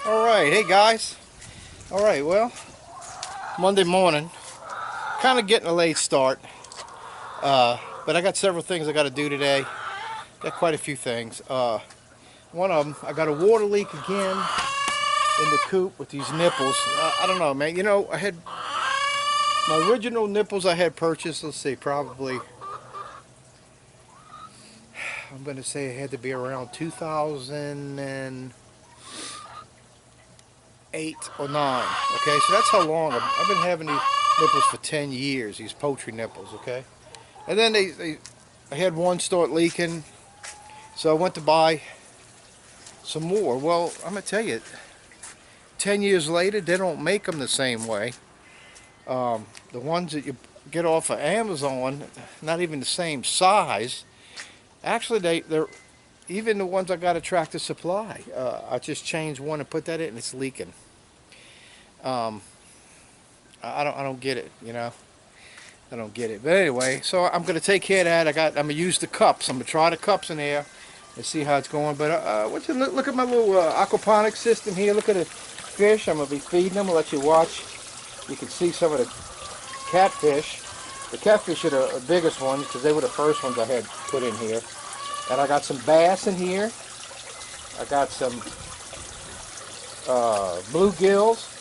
Alright, hey guys. Alright, well, Monday morning. Kind of getting a late start. But I got several things I got to do today. Got quite a few things. One of them, I got a water leak again in the coop with these nipples. I don't know, man. You know, I had my original nipples I had purchased, let's see, probably, I'm going to say it had to be around 2008 or 9. Okay, so that's how long I've been having these nipples for 10 years, these poultry nipples, okay? And then I had one start leaking, so I went to buy some more. Well, I'm going to tell you, 10 years later, they don't make them the same way. The ones that you get off of Amazon, not even the same size. Actually, they're even the ones I got at Tractor Supply. I just changed one and put that in, and it's leaking. I don't get it, you know. I don't get it. But anyway, so I'm going to take care of that. I'm going to use the cups. I'm going to try the cups in there and see how it's going. But look at my little aquaponics system here. Look at the fish. I'm going to be feeding them. I'll let you watch. You can see some of the catfish. The catfish are the biggest ones because they were the first ones I had put in here. And I got some bass in here. I got some bluegills.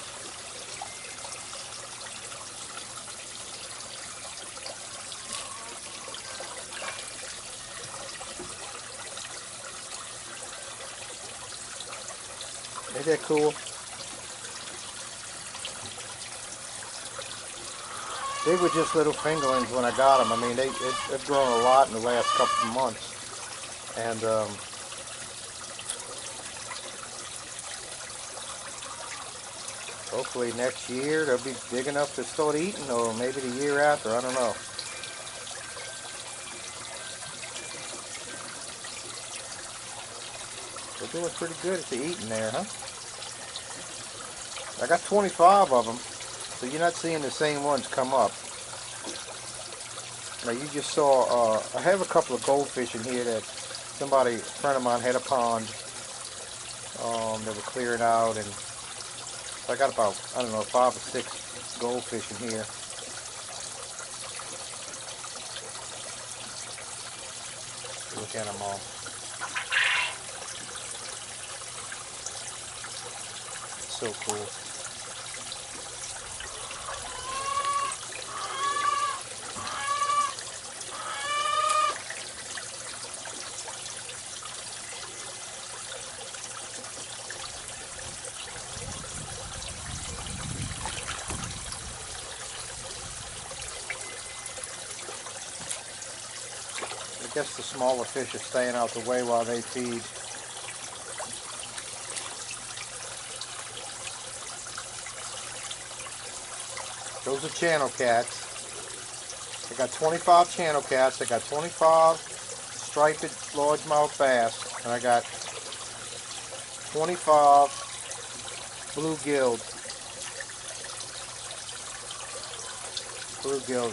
Ain't that cool? They were just little fingerlings when I got them. I mean, they've grown a lot in the last couple of months. And hopefully next year they'll be big enough to start eating, or maybe the year after, I don't know. They're doing pretty good at the eating there, huh? I got 25 of them, so you're not seeing the same ones come up. Now you just saw, I have a couple of goldfish in here that a friend of mine had a pond. They were clearing out, and so I got about, I don't know, 5 or 6 goldfish in here. Look at them all. It's so cool. I guess the smaller fish are staying out the way while they feed. Those are channel cats. I got 25 channel cats. I got 25 striped largemouth bass, and I got 25 bluegills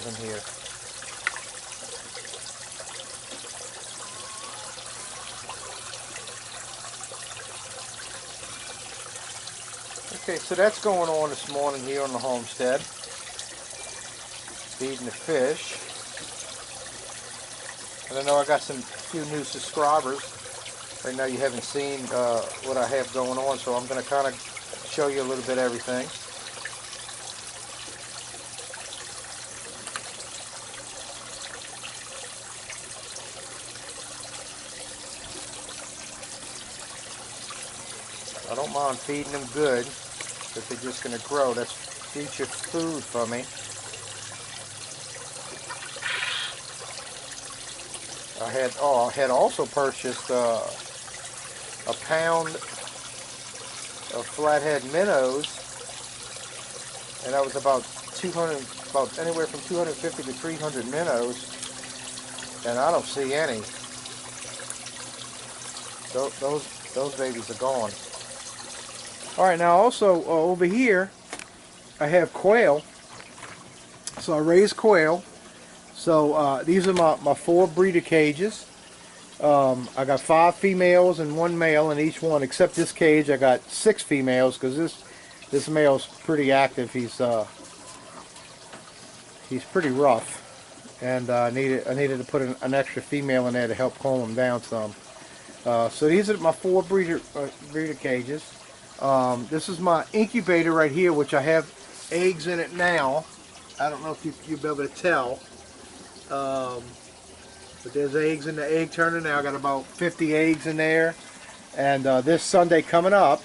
in here. Okay, so that's going on this morning here on the homestead. Feeding the fish. And I know I got some few new subscribers. Right now you haven't seen what I have going on, so I'm going to kind of show you a little bit of everything. I don't mind feeding them good, because they're just going to grow. That's future food for me. I had also purchased a pound of flathead minnows, and that was about anywhere from 250 to 300 minnows, and I don't see any. Those babies are gone. All right, now also over here I have quail. So I raise quail. So these are my 4 breeder cages. I got 5 females and 1 male in each one, except this cage I got 6 females because this male's pretty active. He's pretty rough, and I needed to put an extra female in there to help calm him down some. So these are my 4 breeder cages. This is my incubator right here, which I have eggs in it now. I don't know if you'll be able to tell, but there's eggs in the egg turner now. I got about 50 eggs in there, and this Sunday coming up,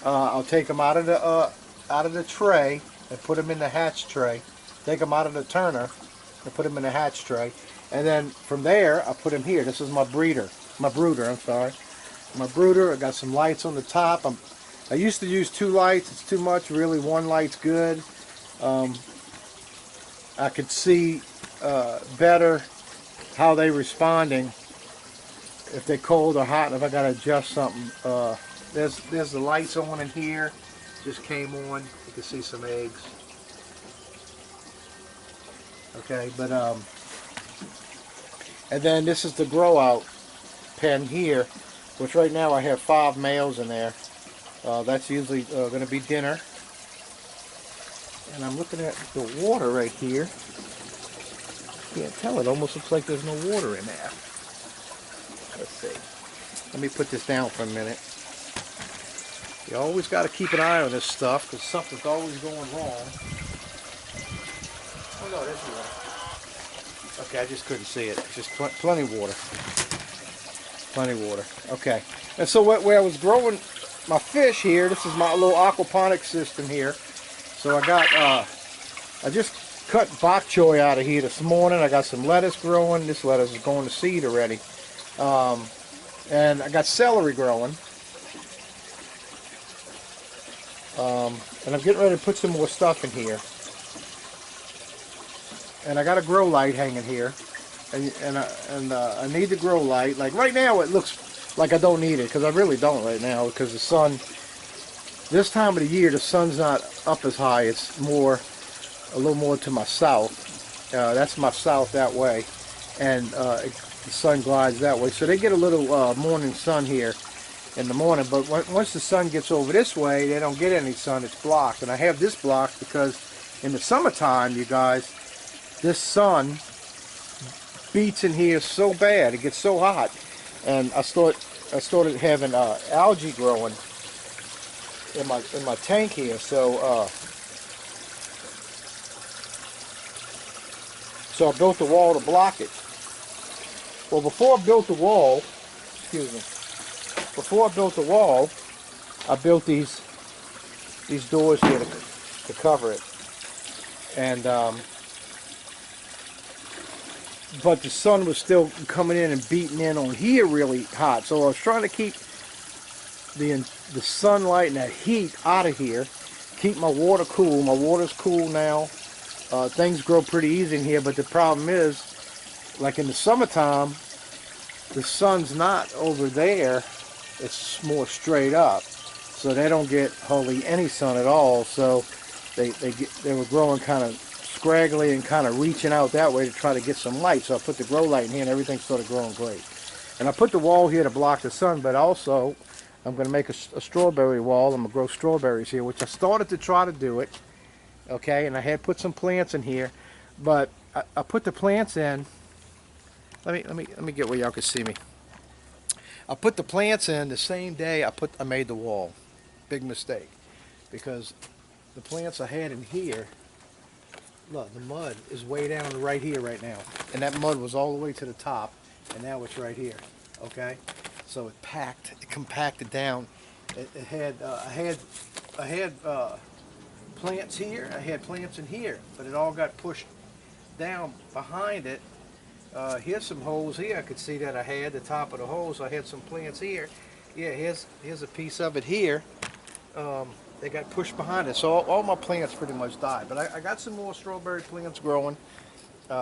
I'll take them out of the tray and put them in the hatch tray. Take them out of the turner and put them in the hatch tray, and then from there I put them here. This is my brooder. I'm sorry, my brooder. I got some lights on the top. I used to use 2 lights. It's too much. Really, 1 light's good. I could see better how they're responding, if they're cold or hot, and if I got to adjust something. There's the lights on in here. Just came on. You can see some eggs. Okay, but and then this is the grow out pen here, which right now I have 5 males in there. That's usually going to be dinner. And I'm looking at the water right here. Can't tell, it almost looks like there's no water in there. Let's see. Let me put this down for a minute. You always got to keep an eye on this stuff because something's always going wrong. Oh no, there's water. Okay, I just couldn't see it. Just plenty of water. Plenty of water. Okay. And so where I was growing my fish here, this is my little aquaponics system here. So I got, I just cut bok choy out of here this morning. I got some lettuce growing. This lettuce is going to seed already. And I got celery growing. And I'm getting ready to put some more stuff in here. And I got a grow light hanging here, and I need the grow light. Like right now, it looks like I don't need it because I really don't right now because the sun. This time of the year, the sun's not up as high. It's a little more to my south. That's my south that way, and the sun glides that way. So they get a little morning sun here in the morning. But once the sun gets over this way, they don't get any sun. It's blocked, and I have this blocked because in the summertime, you guys. This sun beats in here so bad, it gets so hot, and I started having algae growing in my tank here. So so I built a wall to block it. Well, before I built the wall, before I built the wall, I built these doors here to cover it, and but the sun was still coming in and beating in on here really hot. So I was trying to keep the sunlight and that heat out of here. Keep my water cool. My water's cool now. Things grow pretty easy in here, but the problem is, like in the summertime, the sun's not over there. It's more straight up. So they don't get hardly any sun at all. So they were growing kind of scraggly and kind of reaching out that way to try to get some light. So I put the grow light in here and everything started growing great. And I put the wall here to block the sun, but also I'm going to make a strawberry wall. I'm going to grow strawberries here, which I started to try to do it. Okay, and I had put some plants in here, but I put the plants in. Let me get where y'all can see me. I put the plants in the same day I made the wall. Big mistake, because the plants I had in here. Look, the mud is way down right here right now, and that mud was all the way to the top, and now it's right here. Okay, so it compacted down. I had plants here, I had plants in here, but it all got pushed down behind it. Here's some holes here. I could see that I had the top of the holes. I had some plants here. Yeah, here's a piece of it here. They got pushed behind it, so all my plants pretty much died. But I got some more strawberry plants growing.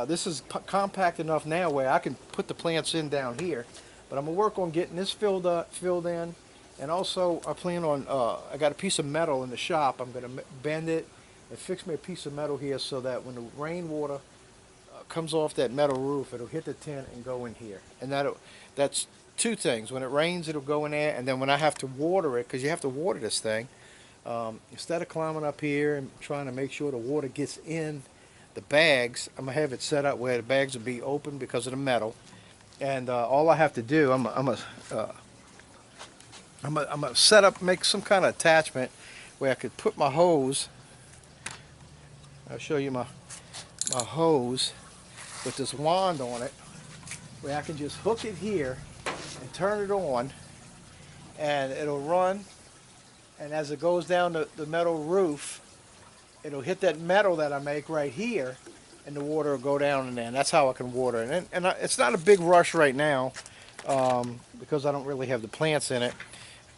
This is compact enough now where I can put the plants in down here. But I'm gonna work on getting this filled in, and also I plan on. I got a piece of metal in the shop. I'm gonna bend it and fix me a piece of metal here so that when the rainwater comes off that metal roof, it'll hit the tent and go in here, and that's two things. When it rains, it'll go in there, and then when I have to water it, because you have to water this thing, instead of climbing up here and trying to make sure the water gets in the bags, I'm going to have it set up where the bags will be open because of the metal. And all I have to do, I'm gonna set up, make some kind of attachment where I could put my hose. I'll show you my hose with this wand on it, where I can just hook it here and turn it on, and it'll run. And as it goes down the metal roof, it'll hit that metal that I make right here, and the water will go down in there. And that's how I can water it. And it's not a big rush right now because I don't really have the plants in it.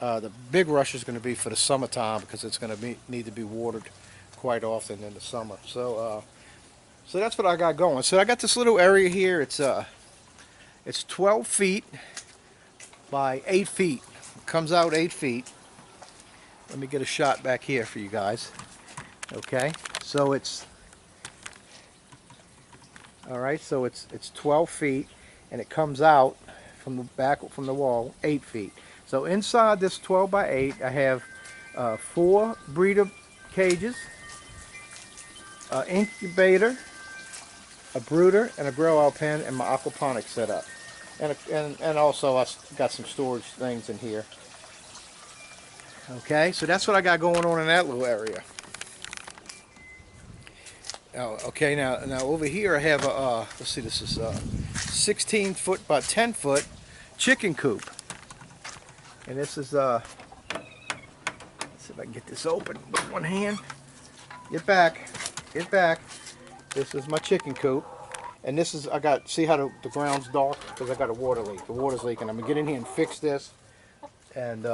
The big rush is going to be for the summertime because it's going to need to be watered quite often in the summer. So so that's what I got going. So I got this little area here. It's 12 feet by 8 feet. It comes out 8 feet. Let me get a shot back here for you guys. Okay, so it's all right. So it's 12 feet, and it comes out from the back from the wall 8 feet. So inside this 12 by 8, I have 4 breeder cages, an incubator, a brooder, and a grow out pen, and my aquaponics set up. And also I got some storage things in here. Okay, so that's what I got going on in that little area. Oh, okay, now over here I have a let's see, this is 16 foot by 10 foot chicken coop. And this is let's see if I can get this open with one hand. Get back. This is my chicken coop. And this is, see how the ground's dark? Because I got a water leak. The water's leaking. I'm going to get in here and fix this. And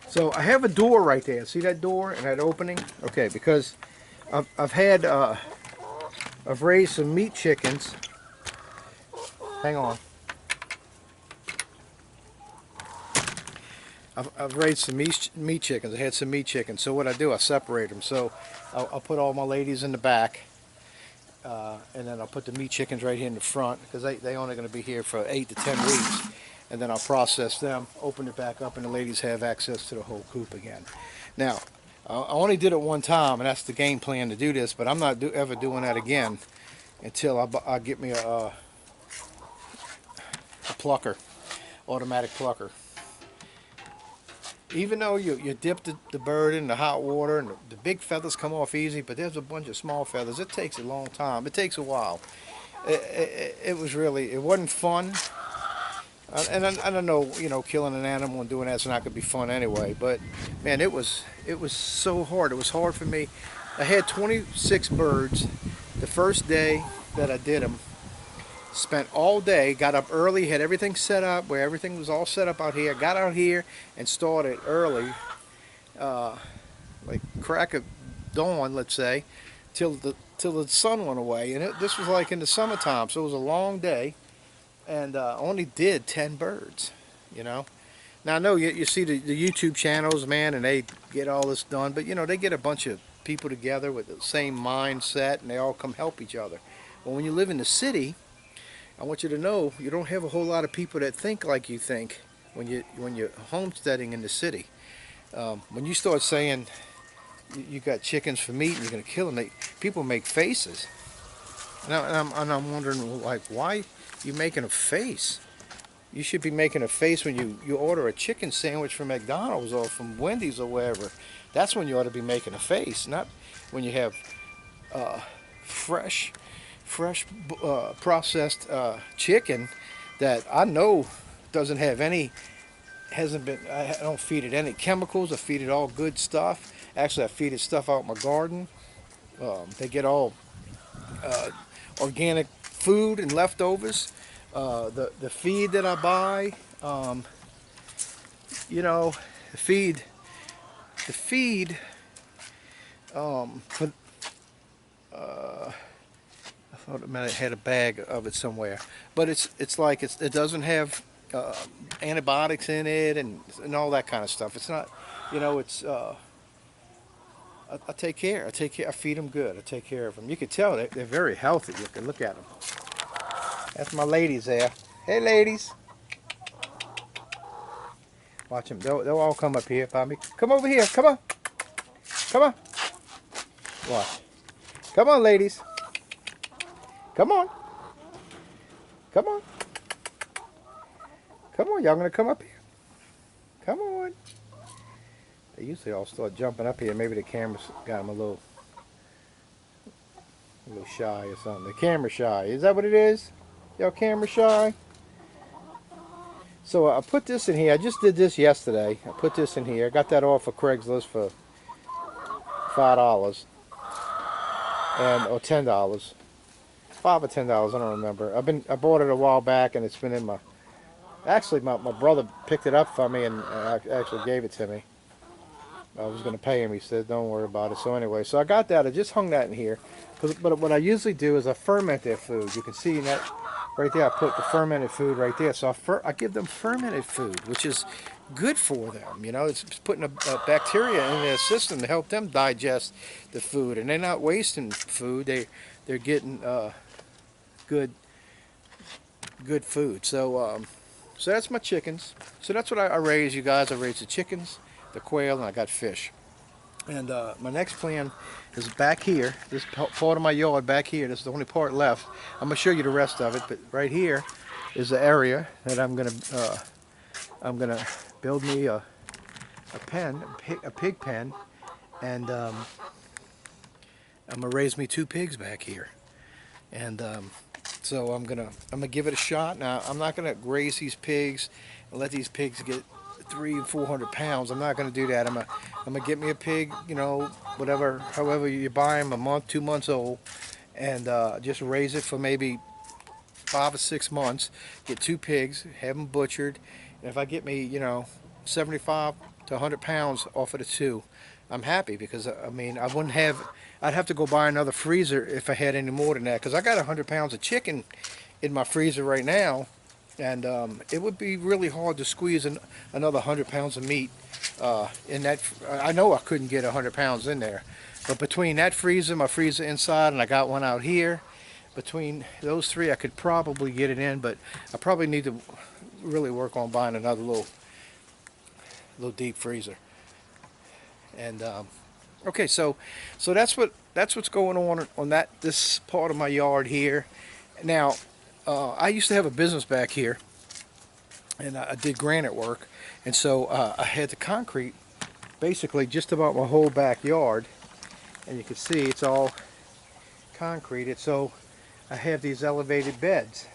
so I have a door right there. See that door and that opening? Okay, because I've raised some meat chickens. Hang on. I've raised some meat chickens. I had some meat chickens. So what I do, I separate them. So I'll put all my ladies in the back. And then I'll put the meat chickens right here in the front because they only going to be here for 8 to 10 weeks. And then I'll process them, open it back up, and the ladies have access to the whole coop again. Now, I only did it one time, and that's the game plan to do this, but I'm not ever doing that again until I get me a plucker, automatic plucker. Even though you dip the bird in the hot water and the big feathers come off easy, but there's a bunch of small feathers. It takes a long time. It takes a while. It wasn't fun. And I don't know, killing an animal and doing that's not going to be fun anyway. But man, it was so hard. It was hard for me. I had 26 birds the first day that I did them. Spent all day, got up early, had everything set up where everything was all set up out here. Got out here and started early, like crack of dawn, let's say, till the sun went away. And this was like in the summertime, so it was a long day. And only did 10 birds, Now I know you see the YouTube channels, man, and they get all this done, but they get a bunch of people together with the same mindset, and they all come help each other. Well, when you live in the city, I want you to know you don't have a whole lot of people that think like you think when you're homesteading in the city. When you start saying you got chickens for meat and you're going to kill them, people make faces. And I'm wondering, like, why you making a face? You should be making a face when you order a chicken sandwich from McDonald's or from Wendy's or wherever. That's when you ought to be making a face, not when you have fresh processed chicken that I know doesn't have I don't feed it any chemicals. I feed it all good stuff. Actually, I feed it stuff out in my garden. They get all organic food and leftovers. The feed that I buy, the feed I thought I had a bag of it somewhere, but it doesn't have antibiotics in it and all that kind of stuff. It's not, I take care. I feed them good. I take care of them. You can tell they're very healthy. You can look at them. That's my ladies there. Hey, ladies. Watch them. They'll all come up here by me. Come over here. Come on. Come on. Watch. Come on, ladies. Come on. Come on. Come on. Y'all gonna come up here? Come on. They usually all start jumping up here. Maybe the camera's got them a little shy or something. The camera shy. Is that what it is? Y'all camera shy? So I put this in here. I just did this yesterday. I put this in here. I got that off of Craigslist for $5 or $10. $5 or $10. I don't remember. I bought it a while back, and it's been in my. Actually, my brother picked it up for me and actually gave it to me. I was going to pay him. He said, "Don't worry about it." So anyway, so I got that. I just hung that in here. But what I usually do is I ferment their food. You can see that right there. I put the fermented food right there. So I give them fermented food, which is good for them. You know, it's putting a bacteria in their system to help them digest the food, and they're not wasting food. They're getting good food. So so that's my chickens. So that's what I raise, you guys. I raise the chickens, the quail, and I got fish. And my next plan is back here, this part of my yard back here. This is the only part left. I'm going to show you the rest of it, but right here is the area that I'm going to build me a pen, a pig pen, and I'm going to raise me 2 pigs back here. And so I'm gonna give it a shot. Now I'm not gonna raise these pigs and let these pigs get 300 and 400 pounds. I'm not gonna do that. I'm gonna get me a pig, you know, whatever, however you buy them, a month, 2 months old, and just raise it for maybe 5 or 6 months. Get 2 pigs, have them butchered, and if I get me, you know, 75 to 100 pounds off of the 2, I'm happy, because I mean, I'd have to go buy another freezer if I had any more than that, because I got 100 pounds of chicken in my freezer right now, and it would be really hard to squeeze another 100 pounds of meat in that. I know I couldn't get 100 pounds in there, but between that freezer, my freezer inside, and I got one out here, between those 3 I could probably get it in, but I probably need to really work on buying another little deep freezer. And okay, so that's what's going on this part of my yard here. Now, I used to have a business back here, and I did granite work, and so I had the concrete basically just about my whole backyard, and you can see it's all concreted. So I have these elevated beds.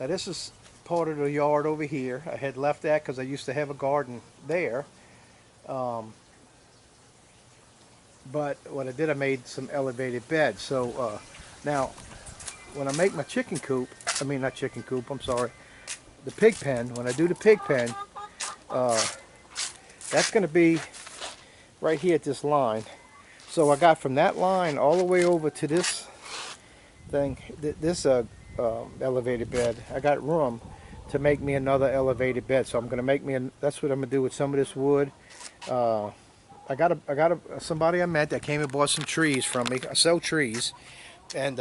Now this is part of the yard over here. I had left that because I used to have a garden there. But what I did, I made some elevated beds. So now, when I make my chicken coop, I mean not chicken coop, I'm sorry, the pig pen, when I do the pig pen, that's going to be right here at this line. So I got from that line all the way over to this thing, this elevated bed. I got room to make me another elevated bed. So I'm going to make me, that's what I'm going to do with some of this wood. I got somebody I met that came and bought some trees from me. I sell trees, and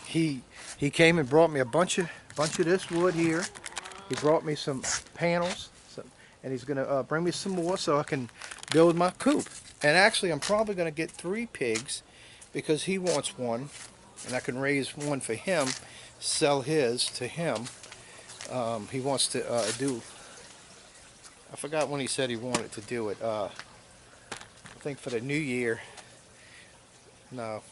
he came and brought me a bunch of this wood here. He brought me some panels, and he's gonna bring me some more so I can build my coop. And actually, I'm probably gonna get 3 pigs because he wants one, and I can raise one for him, sell his to him. He wants to do. I forgot when he said he wanted to do it. I think for the new year. No,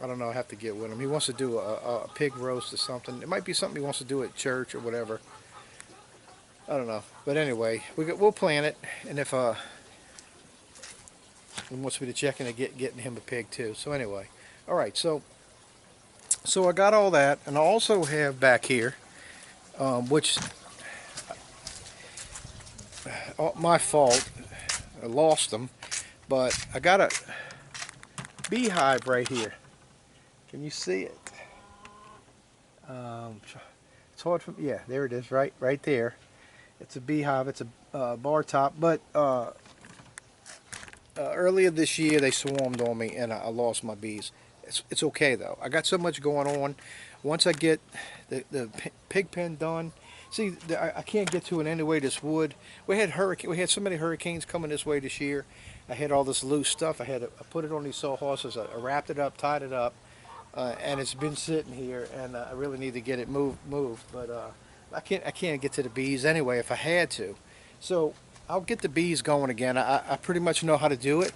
I don't know. I have to get with him. He wants to do a pig roast or something. It might be something he wants to do at church or whatever. I don't know. But anyway, we'll plan it. And if he wants me to check in and getting him a pig too. So anyway, all right. So I got all that, and I also have back here, which my fault. I lost them, but I got a beehive right here. Can you see it? It's hard from, yeah, there it is, right there. It's a beehive. It's a bar top, but earlier this year they swarmed on me and I lost my bees. It's okay though. I got so much going on. Once I get the pig pen done, See, I can't get to it anyway. This wood. We had so many hurricanes coming this way this year. I had all this loose stuff. I put it on these sawhorses. I wrapped it up, tied it up, and it's been sitting here. And I really need to get it moved. But I can't get to the bees anyway if I had to. So I'll get the bees going again. I pretty much know how to do it.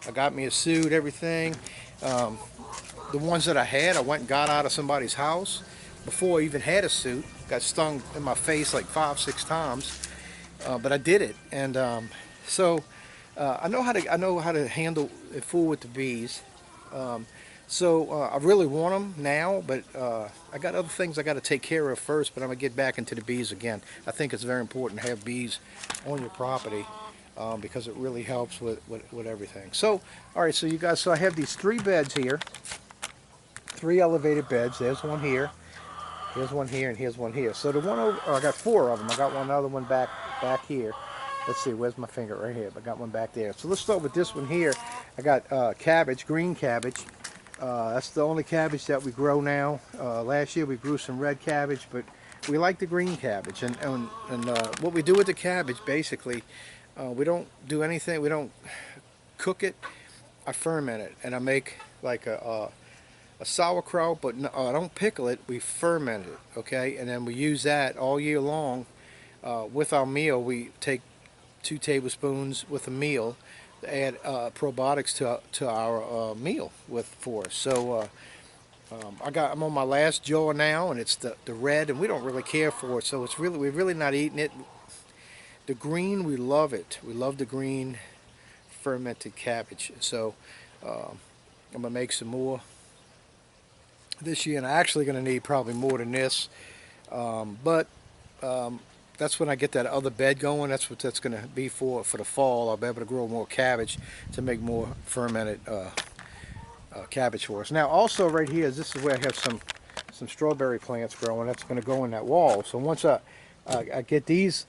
I got me a suit, everything. The ones that I had, I went and got out of somebody's house before I even had a suit. Got stung in my face like 5-6 times, but I did it. And so I know how to handle and fool with the bees. I really want them now, but I got other things I got to take care of first. But I'm gonna get back into the bees again. I think it's very important to have bees on your property. Because it really helps with everything. So, all right, so you guys, so I have these 3 beds here, 3 elevated beds. There's one here, here's one here, and here's one here. So the one over, I got 4 of them. I got another one back here. Let's see, where's my finger? Right here. I got one back there. So let's start with this one here. I got cabbage, green cabbage. That's the only cabbage that we grow now. Last year we grew some red cabbage, but we like the green cabbage. And what we do with the cabbage, basically, we don't do anything. We don't cook it. I ferment it, and I make like a sauerkraut, but no, I don't pickle it. We ferment it, okay? And then we use that all year long with our meal. We take 2 tablespoons with a meal to add probiotics to our meal for us. So I'm on my last jar now, and it's the red, and we don't really care for it. So we're really not eating it. The green, we love it. We love the green fermented cabbage. So I'm going to make some more this year. And I'm actually going to need probably more than this. But that's when I get that other bed going. That's what that's going to be for the fall. I'll be able to grow more cabbage to make more fermented cabbage for us. Now also right here, this is where I have some strawberry plants growing. That's going to go in that wall. So once I get these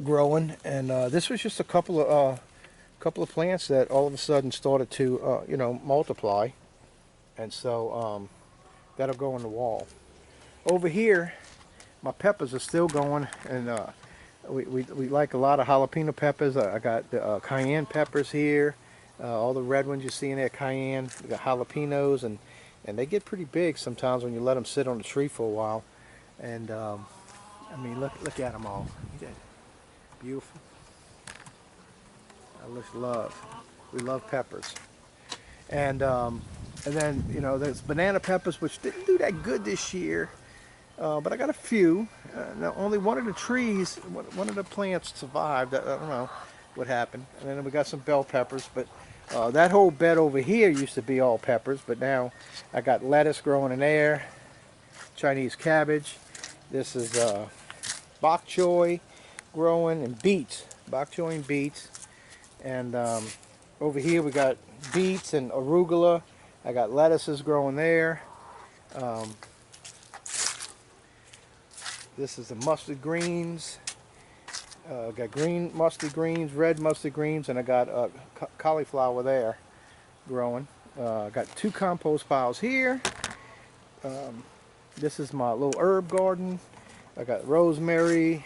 growing, and this was just a couple of plants that all of a sudden started to multiply, and so that'll go in the wall. Over here, my peppers are still going, and we like a lot of jalapeno peppers. I got the cayenne peppers here, all the red ones you see in there, cayenne. We got jalapenos, and they get pretty big sometimes when you let them sit on the tree for a while. And I mean, look at them all. Beautiful. We love peppers. And then there's banana peppers, which didn't do that good this year, but I got a few. Now only one of the trees, one of the plants survived. I don't know what happened. And then we got some bell peppers, but that whole bed over here used to be all peppers, but now I got lettuce growing in there, Chinese cabbage. This is bok choy growing, and beets, bok choy and beets. And over here we got beets and arugula. I got lettuces growing there. This is the mustard greens. Got green mustard greens, red mustard greens, and I got cauliflower there growing. Got 2 compost piles here. This is my little herb garden. I got rosemary,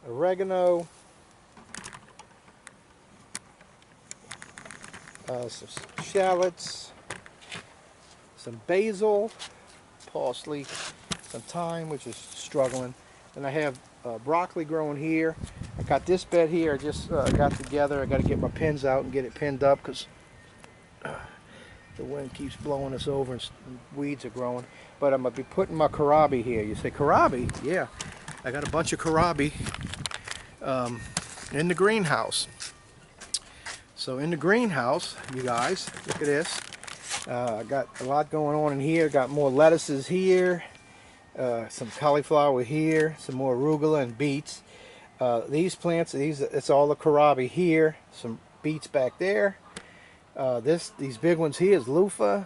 oregano, some shallots, some basil, parsley, some thyme, which is struggling. And I have broccoli growing here. I got this bed here I just got together. I got to get my pins out and get it pinned up because the wind keeps blowing us over and weeds are growing. But I'm going to be putting my kohlrabi here. You say, kohlrabi? Yeah. I got a bunch of kohlrabi in the greenhouse. So in the greenhouse, you guys, look at this. I got a lot going on in here. Got more lettuces here. Some cauliflower here. Some more arugula and beets. These plants, it's all the kohlrabi here. Some beets back there. These big ones here is loofah.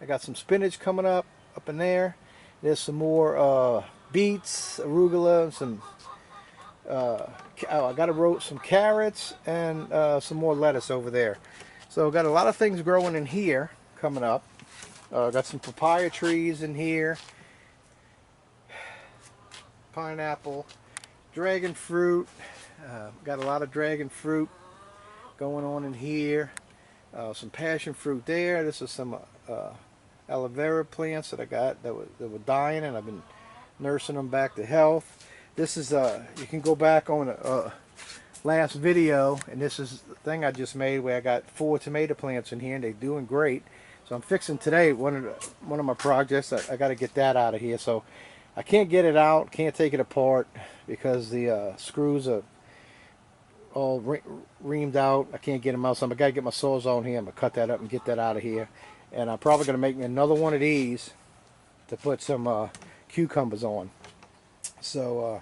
I got some spinach coming up in there. There's some more beets, arugula, some I got to roast some carrots and some more lettuce over there. So I've got a lot of things growing in here coming up. Got some papaya trees in here. Pineapple, dragon fruit. Got a lot of dragon fruit going on in here. Some passion fruit there. This is some aloe vera plants that I got that were dying, and I've been nursing them back to health. This is you can go back on last video, and this is the thing I just made where I got 4 tomato plants in here, and they're doing great. So I'm fixing today one of my projects. I got to get that out of here. So I can't get it out, can't take it apart because the screws are all reamed out. I can't get them out, so I got to get my Sawzall here. I'm gonna cut that up and get that out of here. And I'm probably gonna make me another one of these to put some cucumbers on. So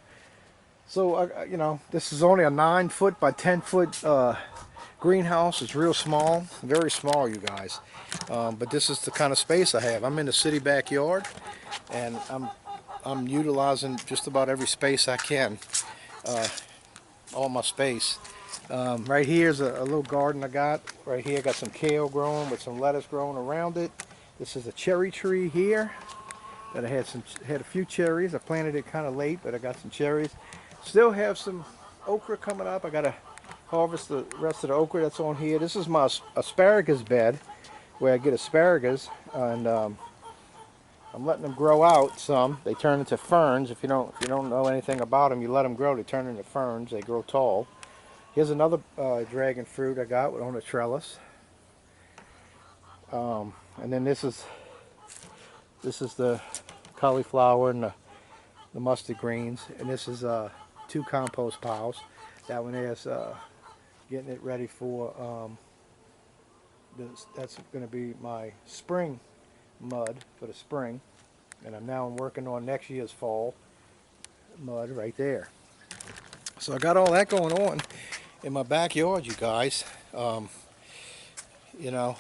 you know, this is only a 9-foot by 10-foot greenhouse. It's real small, very small, you guys. But this is the kind of space I have. I'm in the city backyard, and I'm utilizing just about every space I can. All my space. Right here's a little garden I got. Right here I got some kale growing with some lettuce growing around it. This is a cherry tree here that I had a few cherries. I planted it kind of late, but I got some cherries. Still have some okra coming up. I got to harvest the rest of the okra that's on here. This is my asparagus bed where I get asparagus, and I'm letting them grow out some. They turn into ferns. If you don't know anything about them, you let them grow, they turn into ferns. They grow tall. Here's another dragon fruit I got on a trellis. And then this is the cauliflower and the mustard greens, and this is 2 compost piles. That one is getting it ready for that's going to be my spring mud for the spring, and I'm working on next year's fall mud right there. So I got all that going on in my backyard, you guys. You know,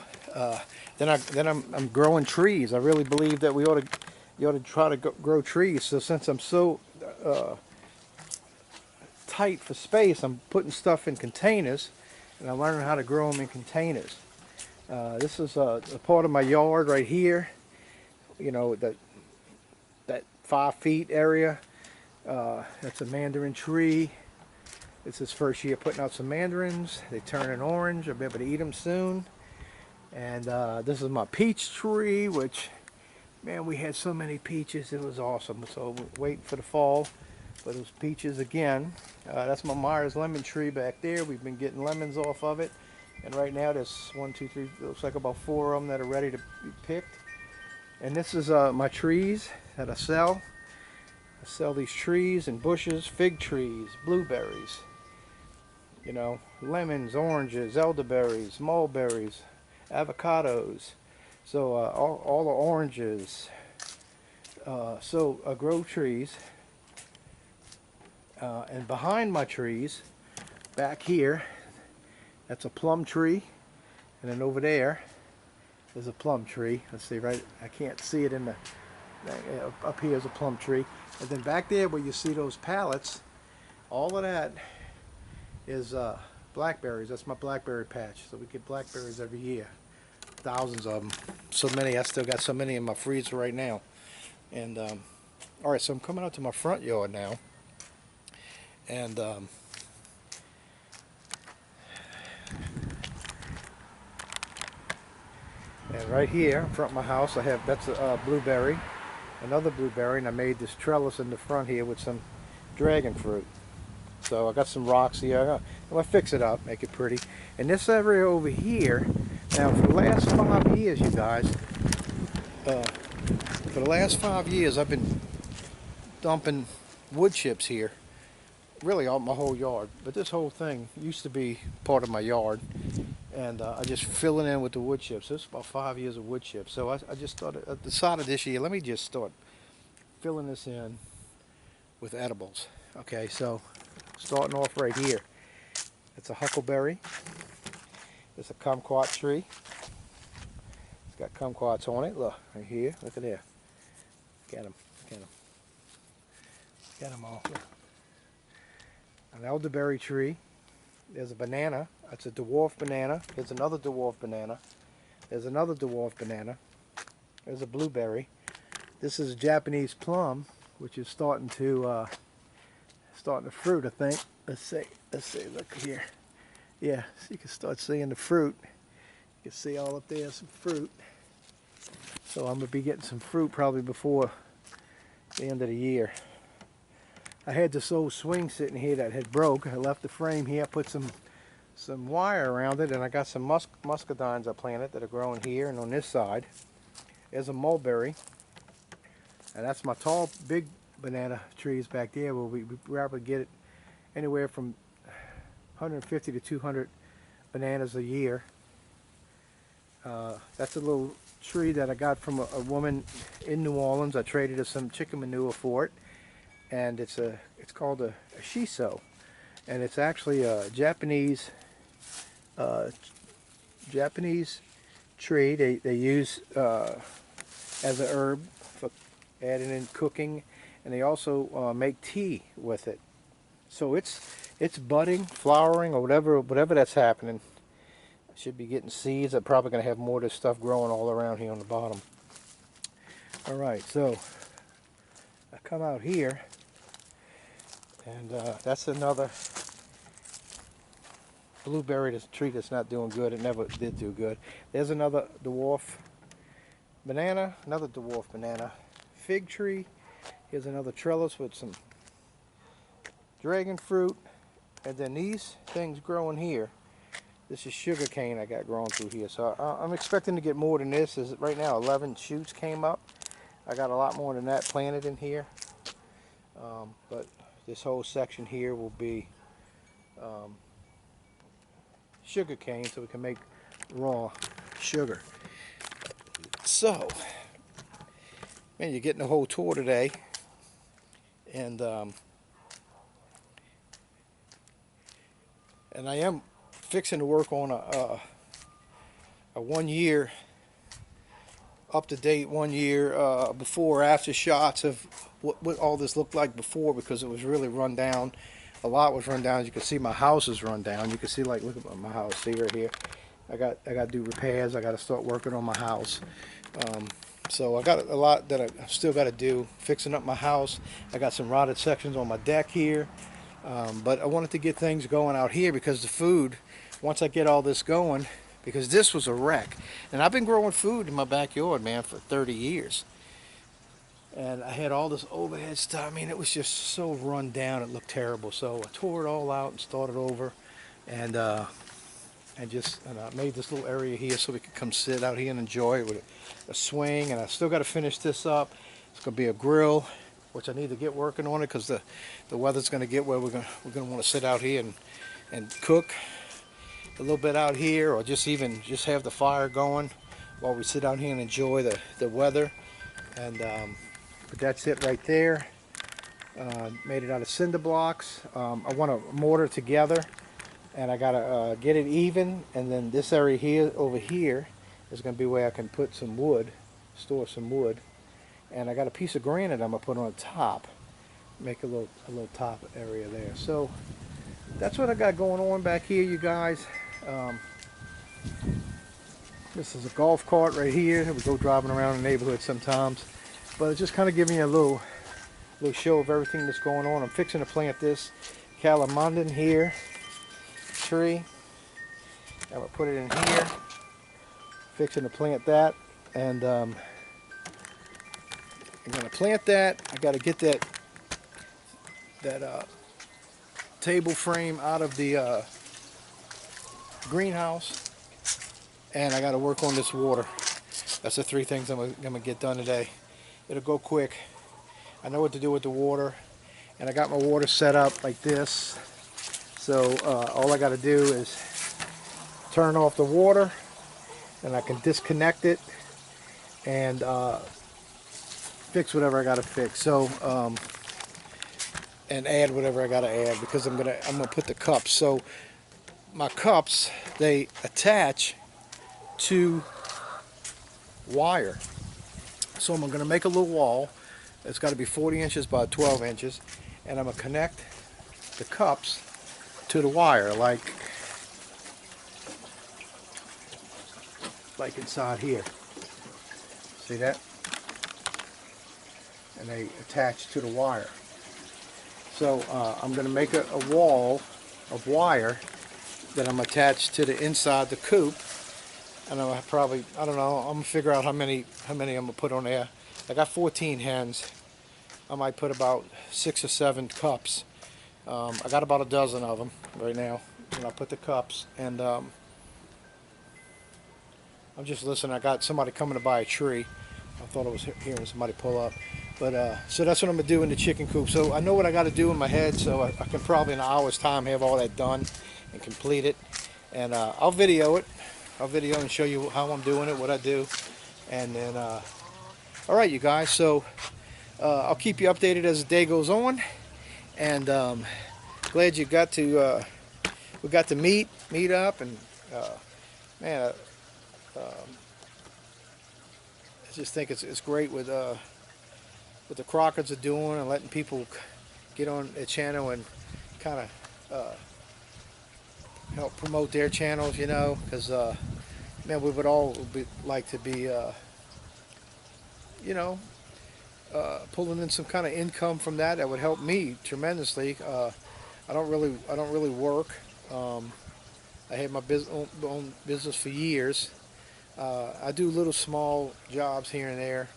then I'm growing trees. I really believe that you ought to try to grow trees. So since I'm so tight for space, I'm putting stuff in containers, and I'm learning how to grow them in containers. This is a part of my yard right here. You know, that 5 feet area. That's a mandarin tree. It's his first year putting out some mandarins. They turn an orange. I'll be able to eat them soon. And this is my peach tree, which, man, we had so many peaches. It was awesome. So we're waiting for the fall for those peaches again. That's my Myers lemon tree back there. We've been getting lemons off of it. And right now there's 1, 2, 3, looks like about 4 of them that are ready to be picked. And this is my trees that I sell. I sell these trees and bushes, fig trees, blueberries, you know, lemons, oranges, elderberries, mulberries, avocados. So all the oranges. So I grow trees. And behind my trees, back here, that's a plum tree. And then over there, there's a plum tree. Let's see, right? I can't see it in the... Up here is a plum tree. And then back there where you see those pallets, all of that is blackberries. That's my blackberry patch. So we get blackberries every year. Thousands of them. So many. I still got so many in my freezer right now. And alright, so I'm coming out to my front yard now. And right here in front of my house, I have, that's a blueberry, another blueberry, and I made this trellis in the front here with some dragon fruit. So I got some rocks here. I'm going to fix it up, make it pretty. And this area over here, now for the last 5 years, you guys, for the last 5 years, I've been dumping wood chips here. Really all my whole yard, but this whole thing used to be part of my yard, and I just fill it in with the wood chips. This is about 5 years of wood chips. So I just decided this year, let me just start filling this in with edibles. Okay, so starting off right here, it's a huckleberry. It's a kumquat tree. It's got kumquats on it. Look right here. Look at there. Get them. Get them. Get them all. Look. An elderberry tree. There's a banana. That's a dwarf banana. There's another dwarf banana. There's another dwarf banana. There's a blueberry. This is a Japanese plum, which is starting to fruit, I think. Let's see, look here. Yeah, so you can start seeing the fruit. You can see all up there some fruit. So I'm gonna be getting some fruit probably before the end of the year. I had this old swing sitting here that had broke. I left the frame here, put some wire around it, and I got some muscadines I planted that are growing here and on this side. There's a mulberry, and that's my tall, big banana trees back there where we probably get it anywhere from 150 to 200 bananas a year. That's a little tree that I got from a woman in New Orleans. I traded her some chicken manure for it, and it's called a shiso, and it's actually a Japanese tree they use as an herb for adding in cooking, and they also make tea with it. So it's budding, flowering, or whatever that's happening. I should be getting seeds. I'm probably going to have more of this stuff growing all around here on the bottom. All right, so I come out here, and that's another blueberry tree that's not doing good. It never did do good. There's another dwarf banana, fig tree. Here's another trellis with some dragon fruit, and then these things growing here. This is sugar cane I got growing through here. So I'm expecting to get more than this. Right now 11 shoots came up. I got a lot more than that planted in here. But this whole section here will be sugar cane, so we can make raw sugar. So, man, you're getting the whole tour today. And I am fixing to work on a 1 year, up-to-date 1 year before or after shots of what all this looked like before, because it was really run down. A lot was run down. As you can see, my house is run down. You can see, like, look at my house. See right here. I got to do repairs. I got to start working on my house. So I got a lot that I still got to do. Fixing up my house. I got some rotted sections on my deck here. But I wanted to get things going out here because the food, once I get all this going, because this was a wreck. And I've been growing food in my backyard, man, for 30 years. And I had all this overhead stuff. I mean, it was just so run down. It looked terrible. So I tore it all out and started over. And I made this little area here so we could come sit out here and enjoy it with a swing. And I still got to finish this up. It's going to be a grill, which I need to get working on it because the weather's going to get where we're going to want to sit out here and cook a little bit out here, or just have the fire going while we sit out here and enjoy the weather. And but that's it right there. Made it out of cinder blocks. I want to mortar together, and I gotta get it even. And then this area here, over here, is going to be where I can put some wood, store some wood. And I got a piece of granite I'm gonna put on top, make a little top area there. So that's what I got going on back here, you guys. This is a golf cart right here. We go driving around the neighborhood sometimes, but it's just kind of giving you a little show of everything that's going on. I'm fixing to plant this calamandan here tree. I'm gonna put it in here. Fixing to plant that, and I'm gonna plant that. I got to get that table frame out of the greenhouse, and I got to work on this water. That's the 3 things I'm gonna get done today. It'll go quick. I know what to do with the water, and I got my water set up like this. So all I got to do is turn off the water, and I can disconnect it and fix whatever I got to fix. So and add whatever I got to add, because I'm gonna put the cups. So my cups, they attach to wire. So I'm gonna make a little wall. It's got to be 40 inches by 12 inches, and I'm gonna connect the cups to the wire, like inside here. See that? And they attach to the wire. So I'm going to make a wall of wire that I'm attached to the inside the coop. And I don't know, I'm going to figure out how many I'm going to put on there. I got 14 hens. I might put about 6 or 7 cups. I got about a dozen of them right now. And I'll put the cups. And I'm just listening. I got somebody coming to buy a tree. I thought I was hearing somebody pull up. But so that's what I'm going to do in the chicken coop. So I know what I got to do in my head, so I can probably in an hour's time have all that done and complete it. And I'll video it. I'll video and show you how I'm doing it, what I do. And then, all right, you guys. So I'll keep you updated as the day goes on. And glad you got to, we got to meet up. And man, I just think it's great with what the Crockett's are doing and letting people get on their channel and kind of help promote their channels, you know, because man, we would all like to be you know, pulling in some kind of income from that. That would help me tremendously. I don't really work. I had my own business for years. I do little small jobs here and there.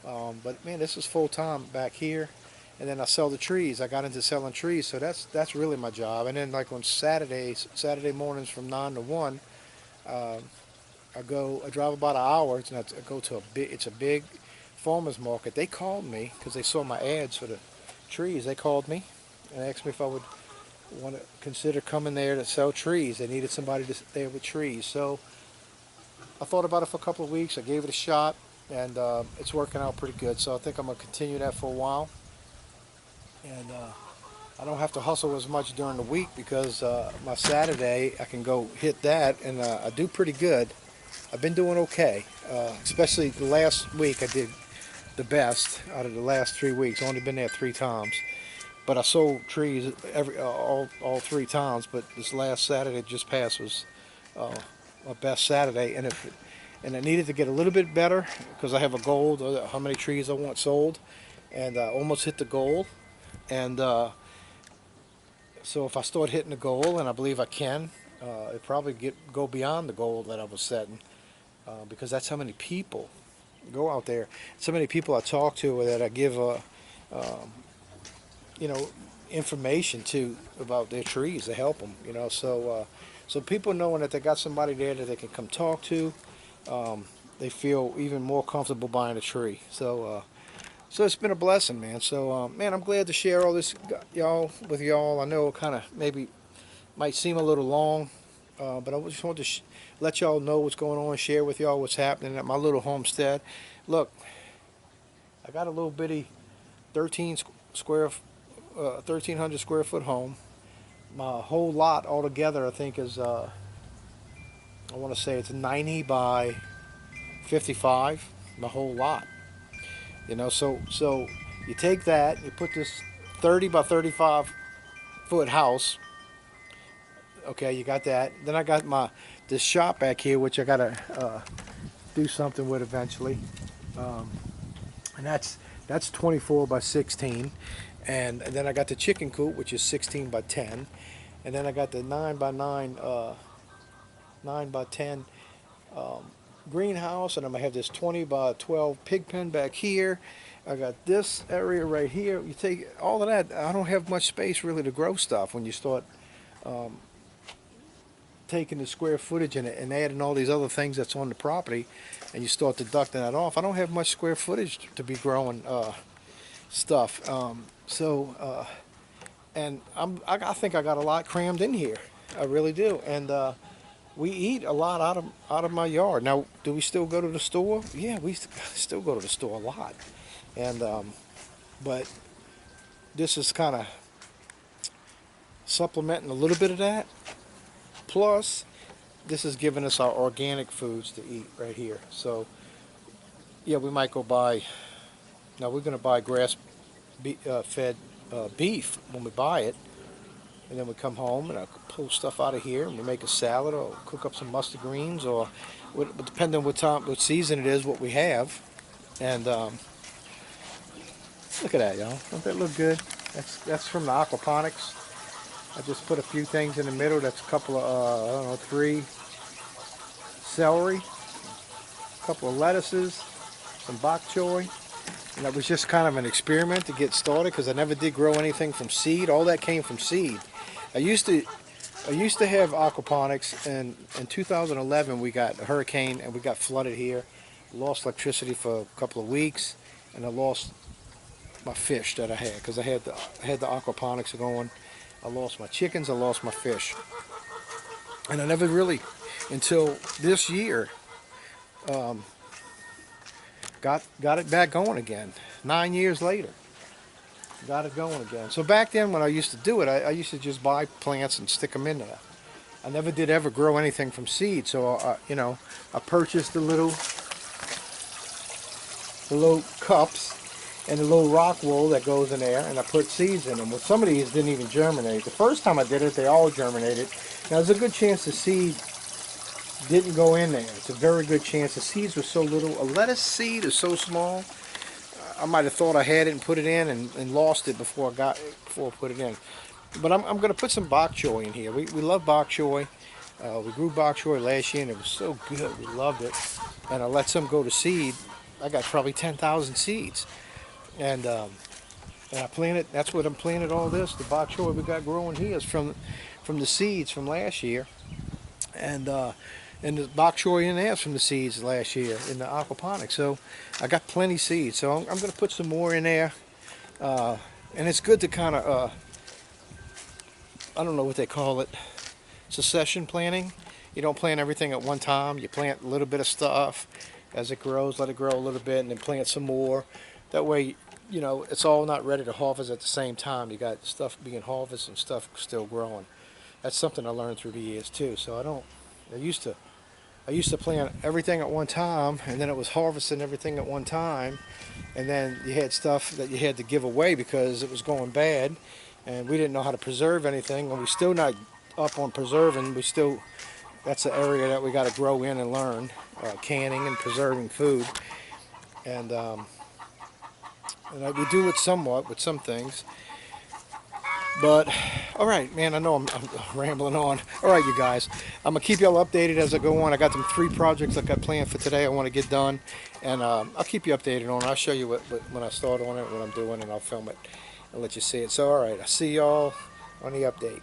But man, this is full time back here, and then I sell the trees. I got into selling trees, so that's really my job. And then like on Saturday mornings from 9 to 1, I drive about an hour, and I go to it's a big farmers market. They called me because they saw my ads for the trees. They called me and asked me if I would want to consider coming there to sell trees. They needed somebody there with trees, so I thought about it for a couple of weeks. I gave it a shot. And it's working out pretty good, so I think I'm going to continue that for a while. And I don't have to hustle as much during the week because my Saturday I can go hit that, and I do pretty good. I've been doing okay, especially the last week I did the best out of the last 3 weeks. I've only been there 3 times, but I sold trees all 3 times. But this last Saturday just passed was my best Saturday, and I needed to get a little bit better because I have a goal of how many trees I want sold, and I almost hit the goal. And so if I start hitting the goal, and I believe I can, it probably go beyond the goal that I was setting, because that's how many people go out there. So many people I talk to that I give you know, information to about their trees to help them. You know, so people knowing that they got somebody there that they can come talk to. They feel even more comfortable buying a tree. So it's been a blessing, man. So man, I'm glad to share all this with y'all. I know it kind of maybe might seem a little long, but I just wanted to let y'all know what's going on, share with y'all what's happening at my little homestead. Look, I got a little bitty 1,300 square foot home. My whole lot altogether, I think, is I want to say it's 90 by 55, my whole lot. You know, so you take that, you put this 30 by 35 foot house. Okay, you got that. Then I got this shop back here, which I gotta do something with eventually. And that's 24 by 16. And then I got the chicken coop, which is 16 by 10. And then I got the 9 by 10 greenhouse, and I'm gonna have this 20 by 12 pig pen back here. I got this area right here. You take all of that, I don't have much space really to grow stuff when you start taking the square footage and adding all these other things that's on the property, and you start deducting that off. I don't have much square footage to be growing stuff. And I think I got a lot crammed in here. I really do. And we eat a lot out of my yard. Now, do we still go to the store? Yeah, we still go to the store a lot. And but this is kind of supplementing a little bit of that. Plus, this is giving us our organic foods to eat right here. So, yeah, we might go buy. Now we're going to buy grass-fed beef when we buy it. And then we come home and I pull stuff out of here and we make a salad or cook up some mustard greens, or depending on what season it is, what we have. And look at that, y'all. Don't that look good? That's from the aquaponics. I just put a few things in the middle. That's a couple of, I don't know, 3 celery, a couple of lettuces, some bok choy. And that was just kind of an experiment to get started because I never did grow anything from seed. All that came from seed. I used to have aquaponics, and in 2011 we got a hurricane and we got flooded here. Lost electricity for a couple of weeks, and I lost my fish that I had because I had the aquaponics going. I lost my chickens, I lost my fish, and I never really, until this year, got it back going again. 9 years later, got it going again. So back then when I used to do it, I used to just buy plants and stick them in there. I never did ever grow anything from seed, so you know, I purchased the little cups and the little rock wool that goes in there, and I put seeds in them. Well, some of these didn't even germinate. The first time I did it, they all germinated. Now, there's a good chance the seed didn't go in there. It's a very good chance. The seeds were so little. A lettuce seed is so small. I might have thought I had it and put it in and lost it before I put it in. But I'm going to put some bok choy in here. We love bok choy. We grew bok choy last year, and it was so good. We loved it. And I let some go to seed. I got probably 10,000 seeds. And I planted, that's what I'm planted all this. The bok choy we got growing here is from the seeds from last year. And the bok choy in there is from the seeds last year in the aquaponics. So I got plenty seeds. So I'm going to put some more in there. And it's good to kind of, I don't know what they call it, succession planting. You don't plant everything at one time. You plant a little bit of stuff. As it grows, let it grow a little bit, and then plant some more. That way, you know, it's all not ready to harvest at the same time. You got stuff being harvested and stuff still growing. That's something I learned through the years too. So I used to plant everything at one time, and then it was harvesting everything at one time, and then you had stuff that you had to give away because it was going bad, and we didn't know how to preserve anything, and we're still not up on preserving. That's the area that we got to grow in and learn, canning and preserving food, and we do it somewhat with some things. But all right, man, I know I'm rambling on. All right, you guys, I'm gonna keep y'all updated as I go on. I got them 3 projects I got planned for today I want to get done, and I'll keep you updated on it. I'll show you when I start on it, what I'm doing, and I'll film it and let you see it. So all right, I'll see y'all on the update.